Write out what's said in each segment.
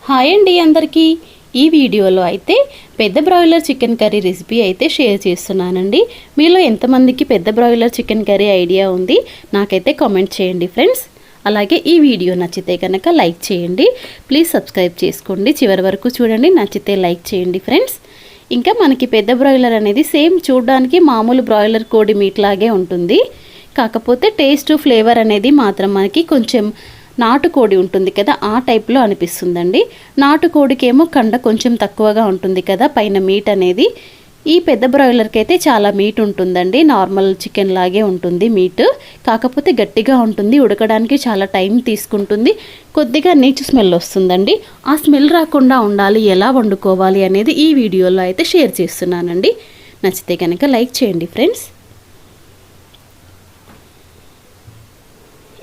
Hi అండి అందరికీ. ఈ వీడియోలో అయితే పెద్ద బ్రాయిలర్ చికెన్ కర్రీ రెసిపీ అయితే షేర్ చేస్తున్నానండి. మీలో ఎంతమందికి పెద్ద బ్రాయిలర్ చికెన్ కర్రీ ఐడియా ఉంది నాకైతే కామెంట్ చేయండి ఫ్రెండ్స్. అలాగే ఈ వీడియో నచ్చితే కనుక లైక్ చేయండి. ప్లీజ్ సబ్స్క్రైబ్ చేసుకోండి. చివరి వరకు చూడండి, నచ్చితే లైక్ చేయండి ఫ్రెండ్స్. ఇంకా మనకి పెద్ద బ్రాయిలర్ అనేది సేమ్ చూడడానికి మామూలు బ్రాయిలర్ కోడి మీట్ లాగే ఉంటుంది. కాకపోతే టేస్ట్ ఫ్లేవర్ అనేది మాత్రం మనకి కొంచెం నాటుకోడి ఉంటుంది కదా, ఆ టైప్లో అనిపిస్తుందండి. నాటుకోడికేమో కండ కొంచెం తక్కువగా ఉంటుంది కదా పైన మీట్ అనేది. ఈ పెద్ద బ్రాయిలర్కి అయితే చాలా మీట్ ఉంటుందండి. నార్మల్ చికెన్ లాగే ఉంటుంది మీట్, కాకపోతే గట్టిగా ఉంటుంది. ఉడకడానికి చాలా టైం తీసుకుంటుంది. కొద్దిగా నీచు స్మెల్ వస్తుందండి. ఆ స్మెల్ రాకుండా ఉండాలి, ఎలా వండుకోవాలి అనేది ఈ వీడియోలో అయితే షేర్ చేస్తున్నానండి. నచ్చితే కనుక లైక్ చేయండి ఫ్రెండ్స్.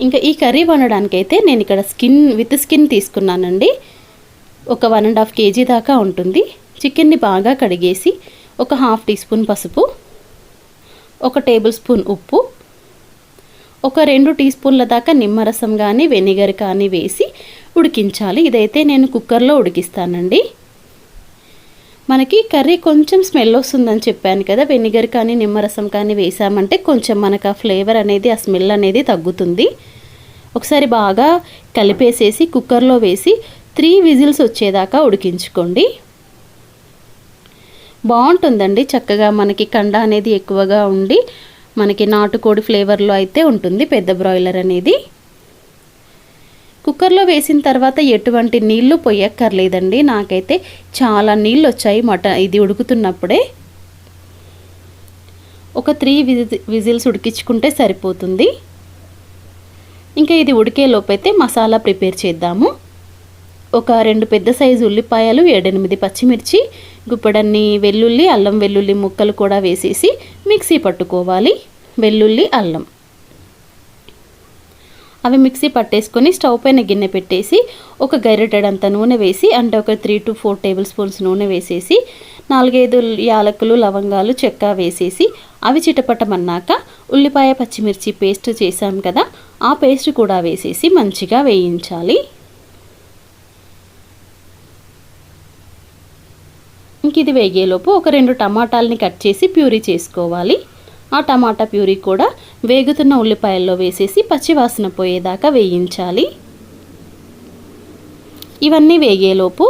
ఇంకా ఈ కర్రీ వండడానికైతే నేను ఇక్కడ స్కిన్ తీసుకున్నానండి. ఒక 1.5 kg దాకా ఉంటుంది. చికెన్ని బాగా కడిగేసి ఒక 1/2 టీ స్పూన్ పసుపు, 1 టేబుల్ స్పూన్ ఉప్పు, ఒక 2 టీ స్పూన్ల దాకా నిమ్మరసం కానీ వెనిగర్ కానీ వేసి ఉడికించాలి. ఇదైతే నేను కుక్కర్లో ఉడికిస్తానండి. మనకి కర్రీ కొంచెం స్మెల్ వస్తుందని చెప్పాను కదా, వెనిగర్ కానీ నిమ్మరసం కానీ వేసామంటే కొంచెం మనకు ఆ ఫ్లేవర్ అనేది, ఆ స్మెల్ అనేది తగ్గుతుంది. ఒకసారి బాగా కలిపేసేసి కుక్కర్లో వేసి 3 విజిల్స్ వచ్చేదాకా ఉడికించుకోండి. బాగుంటుందండి. చక్కగా మనకి కండ అనేది ఎక్కువగా ఉండి మనకి నాటుకోడి ఫ్లేవర్లో అయితే ఉంటుంది పెద్ద బ్రాయిలర్ అనేది. కుక్కర్లో వేసిన తర్వాత ఎటువంటి నీళ్లు పొయ్యక్కర్లేదండి. నాకైతే చాలా నీళ్ళు వచ్చాయి ఇది ఉడుకుతున్నప్పుడే. ఒక 3 విజిల్స్ ఉడికించుకుంటే సరిపోతుంది. ఇంకా ఇది ఉడికే లోపైతే మసాలా ప్రిపేర్ చేద్దాము. ఒక 2 పెద్ద సైజు ఉల్లిపాయలు, 7-8 పచ్చిమిర్చి, గుప్పడన్ని వెల్లుల్లి, అల్లం వెల్లుల్లి ముక్కలు కూడా వేసేసి మిక్సీ పట్టుకోవాలి. వెల్లుల్లి, అల్లం అవి మిక్సీ పట్టేసుకొని స్టవ్ పైన గిన్నె పెట్టేసి ఒక గరిటెడంత నూనె వేసి, అంటే ఒక 3 to 4 టేబుల్ స్పూన్స్ నూనె వేసేసి 4-5 యాలకులు, లవంగాలు, చెక్క వేసేసి అవి చిటపటమన్నాక ఉల్లిపాయ పచ్చిమిర్చి పేస్ట్ చేసాం కదా, ఆ పేస్ట్ కూడా వేసేసి మంచిగా వేయించాలి. ఇంక ఇది వేగేలోపు ఒక 2 టమాటాలని కట్ చేసి ప్యూరీ చేసుకోవాలి. ఆ టమాటా ప్యూరీ కూడా వేగుతున్న ఉల్లిపాయల్లో వేసేసి పచ్చివాసన పోయేదాకా వేయించాలి. ఇవన్నీ వేగేలోపు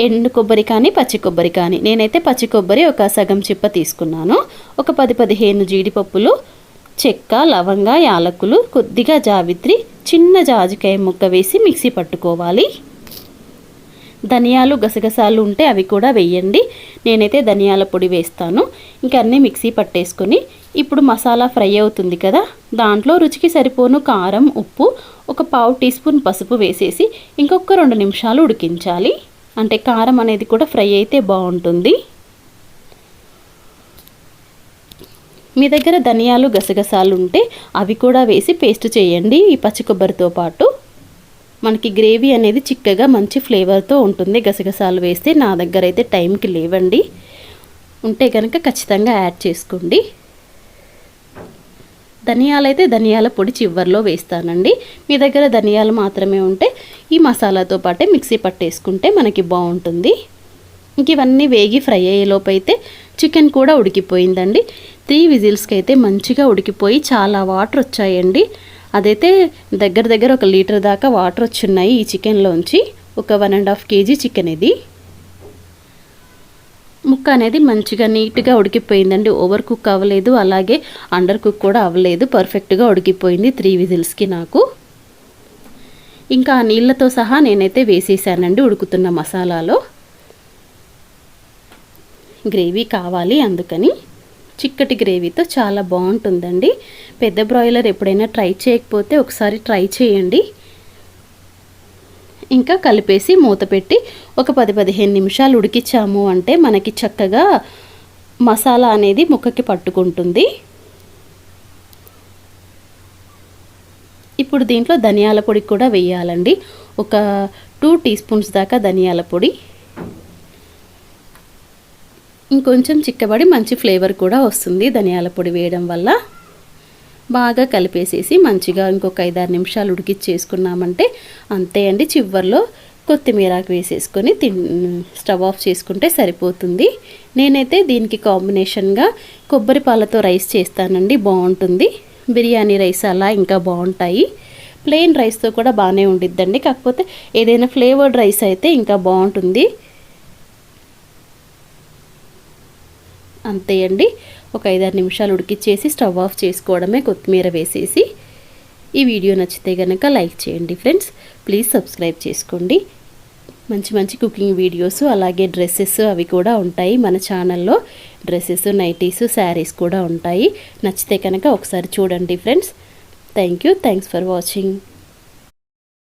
ఎండు కొబ్బరి కానీ పచ్చి కొబ్బరి కానీ, నేనైతే పచ్చి కొబ్బరి ఒక సగం చిప్ప తీసుకున్నాను. ఒక 10-15 జీడిపప్పులు, చెక్క, లవంగా, యాలకులు, కొద్దిగా జావిత్రి, చిన్న జాజికాయ ముక్క వేసి మిక్సీ పట్టుకోవాలి. ధనియాలు, గసగసాలు ఉంటే అవి కూడా వేయండి. నేనైతే ధనియాల పొడి వేస్తాను. ఇంకా అన్నీ మిక్సీ పట్టేసుకొని ఇప్పుడు మసాలా ఫ్రై అవుతుంది కదా, దాంట్లో రుచికి సరిపోను కారం, ఉప్పు, ఒక 1/4 టీ స్పూన్ పసుపు వేసేసి ఇంకొక 2 నిమిషాలు ఉడికించాలి. అంటే కారం అనేది కూడా ఫ్రై అయితే బాగుంటుంది. మీ దగ్గర ధనియాలు, గసగసాలు ఉంటే అవి కూడా వేసి పేస్ట్ చేయండి. ఈ పచ్చి కొబ్బరితో పాటు మనకి గ్రేవీ అనేది చిక్కగా మంచి ఫ్లేవర్తో ఉంటుంది. గసగసాలు వేస్తే నా దగ్గర అయితే టైంకి లేవండి, ఉంటే కనుక ఖచ్చితంగా యాడ్ చేసుకోండి. ధనియాలైతే ధనియాల పొడి చివర్లో వేస్తానండి. మీ దగ్గర ధనియాలు మాత్రమే ఉంటే ఈ మసాలాతో పాటే మిక్సీ పట్టేసుకుంటే మనకి బాగుంటుంది. ఇంక ఇవన్నీ వేగి ఫ్రై అయ్యేలోపు అయితే చికెన్ కూడా ఉడికిపోయిందండి. 3 విజిల్స్కి అయితే మంచిగా ఉడికిపోయి చాలా వాటర్ వచ్చాయండి. అదైతే దగ్గర ఒక లీటర్ దాకా వాటర్ వచ్చున్నాయి ఈ చికెన్లోంచి. ఒక 1.5 kg చికెన్ ఇది. ముక్క అనేది మంచిగా నీట్గా ఉడికిపోయిందండి. ఓవర్ కుక్ అవ్వలేదు, అలాగే అండర్ కుక్ కూడా అవ్వలేదు. పర్ఫెక్ట్గా ఉడికిపోయింది 3 విజిల్స్కి నాకు. ఇంకా ఆ నీళ్ళతో సహా నేనైతే వేసేసానండి ఉడుకుతున్న మసాలాలో. గ్రేవీ కావాలి అందుకని. చిక్కటి గ్రేవీతో చాలా బాగుంటుందండి. పెద్ద బ్రాయిలర్ ఎప్పుడైనా ట్రై చేయకపోతే ఒకసారి ట్రై చేయండి. ఇంకా కలిపేసి మూత పెట్టి ఒక 10-15 నిమిషాలు ఉడికించాము అంటే మనకి చక్కగా మసాలా అనేది ముక్కకి పట్టుకుంటుంది. ఇప్పుడు దీంట్లో ధనియాల పొడి కూడా వేయాలండి. ఒక 2 టీ స్పూన్స్ దాకా ధనియాల పొడి. ఇంకొంచెం చిక్కబడి మంచి ఫ్లేవర్ కూడా వస్తుంది ధనియాల పొడి వేయడం వల్ల. బాగా కలిపేసేసి మంచిగా ఇంకొక 5-6 నిమిషాలు ఉడికిచ్చేసుకున్నామంటే అంతే అండి. చివర్లో కొత్తిమీరాకు వేసేసుకొని స్టవ్ ఆఫ్ చేసుకుంటే సరిపోతుంది. నేనైతే దీనికి కాంబినేషన్గా కొబ్బరి పాలతో రైస్ చేస్తానండి, బాగుంటుంది. బిర్యానీ రైస్ అలా ఇంకా బాగుంటాయి. ప్లెయిన్ రైస్తో కూడా బాగానే ఉండిద్దండి, కాకపోతే ఏదైనా ఫ్లేవర్డ్ రైస్ అయితే ఇంకా బాగుంటుంది. అంతే అండి, ఒక 5-6 నిమిషాలు ఉడికిచ్చేసి స్టవ్ ఆఫ్ చేసుకోవడమే కొత్తిమీర వేసేసి. ఈ వీడియో నచ్చితే కనుక లైక్ చేయండి ఫ్రెండ్స్, ప్లీజ్ సబ్స్క్రైబ్ చేసుకోండి. మంచి మంచి కుకింగ్ వీడియోస్ అలాగే డ్రెస్సెస్ అవి కూడా ఉంటాయి మన ఛానల్లో. డ్రెస్సెస్, నైటీస్, శారీస్ కూడా ఉంటాయి. నచ్చితే కనుక ఒకసారి చూడండి ఫ్రెండ్స్. Thanks for watching.